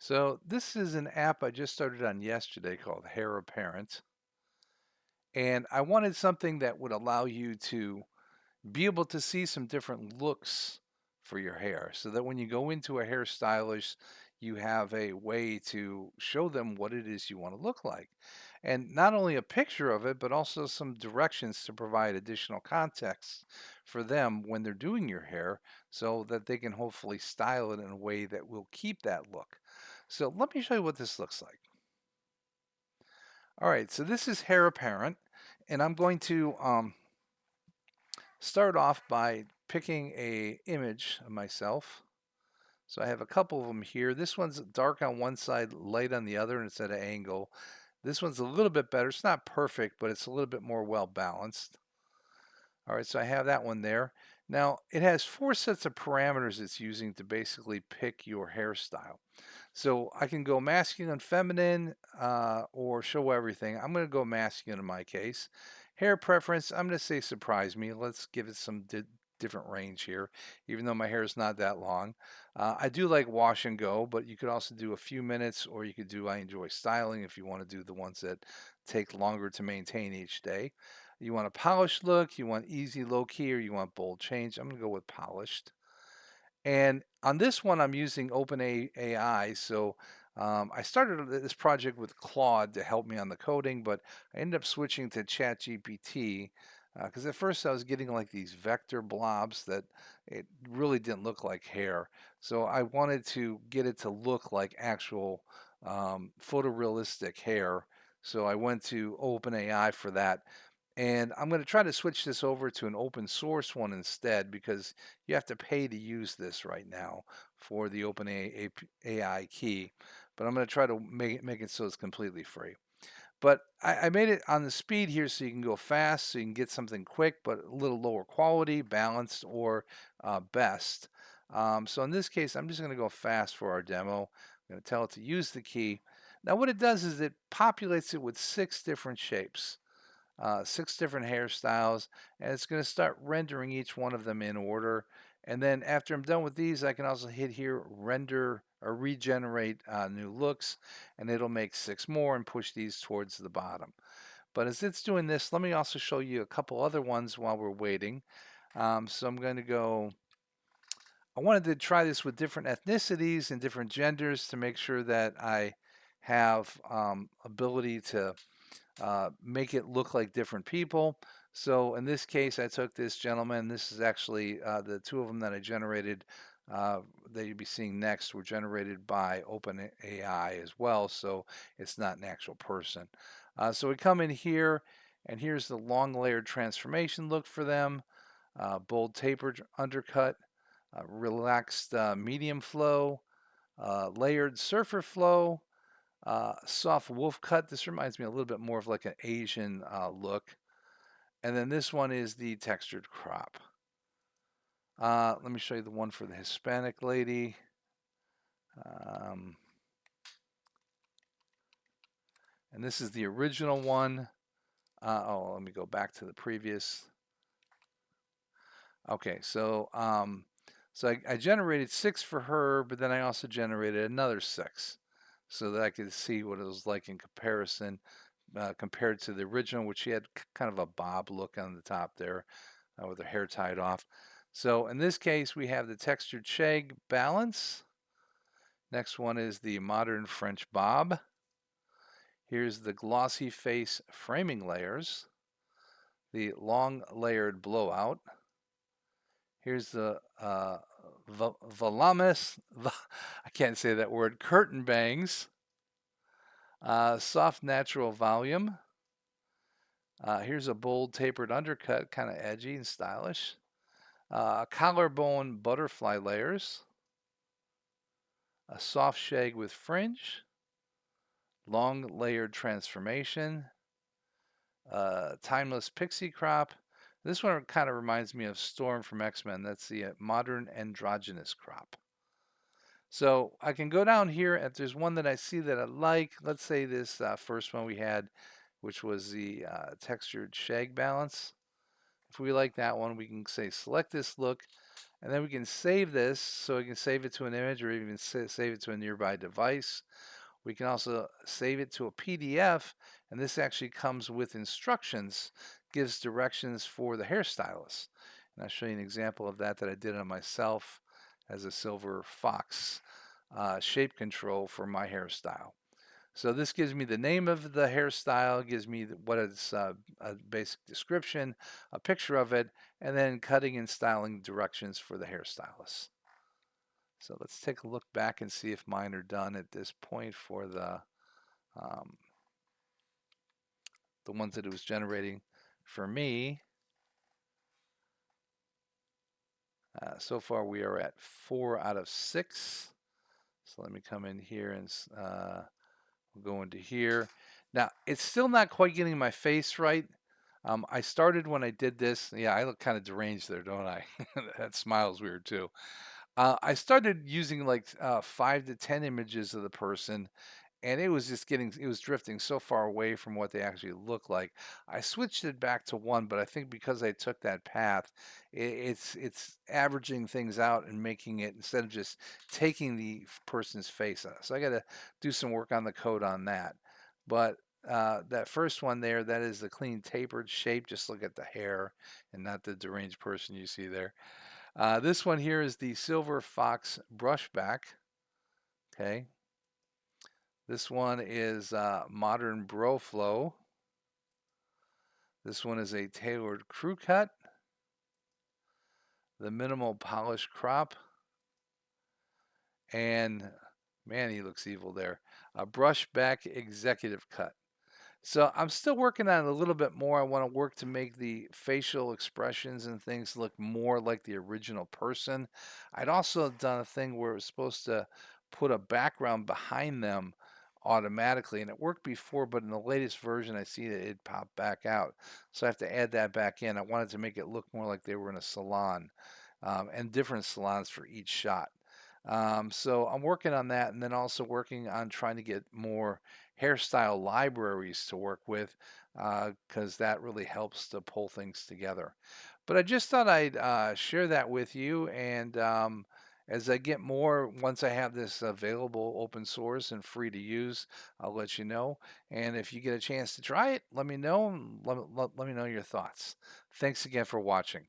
So this is an app I just started on yesterday called Hair Apparent, and I wanted something that would allow you to be able to see some different looks for your hair so that when you go into a hairstylist, you have a way to show them what it is you want to look like. And not only a picture of it, but also some directions to provide additional context for them when they're doing your hair so that they can hopefully style it in a way that will keep that look. So let me show you what this looks like. All right, so this is Hair Apparent, and I'm going to start off by picking a image of myself. So I have a couple of them here. This one's dark on one side, light on the other, and it's at an angle. This one's a little bit better. It's not perfect, but it's a little bit more well balanced. All right, so I have that one there. Now, it has four sets of parameters it's using to basically pick your hairstyle. So I can go masculine, feminine, or show everything. I'm going to go masculine in my case. Hair preference, I'm going to say surprise me. Let's give it some different range here, even though my hair is not that long. I do like wash and go, but you could also do a few minutes, or you could do I enjoy styling if you want to do the ones that take longer to maintain each day. You want a polished look, you want easy low key, or you want bold change. I'm going to go with polished. And on this one, I'm using OpenAI. So I started this project with Claude to help me on the coding, but I ended up switching to ChatGPT because at first I was getting like these vector blobs that it really didn't look like hair. So I wanted to get it to look like actual photorealistic hair. So I went to OpenAI for that. And I'm going to try to switch this over to an open source one instead because you have to pay to use this right now for the OpenAI key. But I'm going to try to make it so it's completely free. But I made it on the speed here so you can go fast, so you can get something quick, but a little lower quality, balanced, or best. So in this case, I'm just going to go fast for our demo. I'm going to tell it to use the key. Now what it does is it populates it with 6 different shapes, 6 different hairstyles, and it's going to start rendering each one of them in order. And then after I'm done with these, I can also hit here, render or regenerate new looks, and it'll make 6 more and push these towards the bottom. But as it's doing this, let me also show you a couple other ones while we're waiting. So I'm going to go, I wanted to try this with different ethnicities and different genders to make sure that I have ability to make it look like different people. So in this case, I took this gentleman. This is actually the two of them that I generated uh, that you'll be seeing next were generated by OpenAI as well. So it's not an actual person. So we come in here, and here's the long layered transformation look for them. Bold tapered undercut, relaxed medium flow, layered surfer flow, soft wolf cut. This reminds me a little bit more of like an Asian look. And then this one is the textured crop. Let me show you the one for the Hispanic lady. Um, and this is the original one. Let me go back to the previous. Okay, so I generated 6 for her, but then I also generated another 6 so that I could see what it was like in comparison compared to the original, which she had kind of a bob look on the top there with her hair tied off. So in this case, we have the textured shag balance. Next one is the modern French bob. Here's the glossy face framing layers, the long layered blowout. Here's the Valamis, I can't say that word, curtain bangs, soft natural volume. Here's a bold tapered undercut, kind of edgy and stylish. Collarbone butterfly layers, a soft shag with fringe, long layered transformation, timeless pixie crop. This one kind of reminds me of Storm from X-Men. That's the modern androgynous crop. So I can go down here if there's one that I see that I like. Let's say this first one we had, which was the textured shag balance. If we like that one, we can say select this look. And then we can save this, so we can save it to an image or even save it to a nearby device. We can also save it to a PDF, and this actually comes with instructions, gives directions for the hairstylist. And I'll show you an example of that I did on myself as a silver fox shape control for my hairstyle. So this gives me the name of the hairstyle, gives me what it's a basic description, a picture of it, and then cutting and styling directions for the hairstylist. So let's take a look back and see if mine are done at this point for um, the ones that it was generating for me. So far we are at 4 out of 6. So let me come in here and we'll go into here. Now it's still not quite getting my face right. I started when I did this. Yeah, I look kind of deranged there, don't I? That smile's weird too. I started using like 5 to 10 images of the person, and it was just it was drifting so far away from what they actually look like. I switched it back to one, but I think because I took that path, it's averaging things out and making it, instead of just taking the person's face out. So I got to do some work on the code on that. But that first one there, that is the clean tapered shape. Just look at the hair and not the deranged person you see there. This one here is the silver fox brushback. Okay. This one is modern bro flow. This one is a tailored crew cut. The minimal polish crop. And man, he looks evil there. A brushback executive cut. So I'm still working on it a little bit more. I want to work to make the facial expressions and things look more like the original person. I'd also done a thing where it was supposed to put a background behind them automatically, and it worked before, but in the latest version I see that it popped back out. So I have to add that back in. I wanted to make it look more like they were in a salon, and different salons for each shot. So I'm working on that, and then also working on trying to get more hairstyle libraries to work with, because that really helps to pull things together. But I just thought I'd share that with you, and as I get more, once I have this available open source and free to use, I'll let you know. And if you get a chance to try it, let me know, and let me know your thoughts. Thanks again for watching.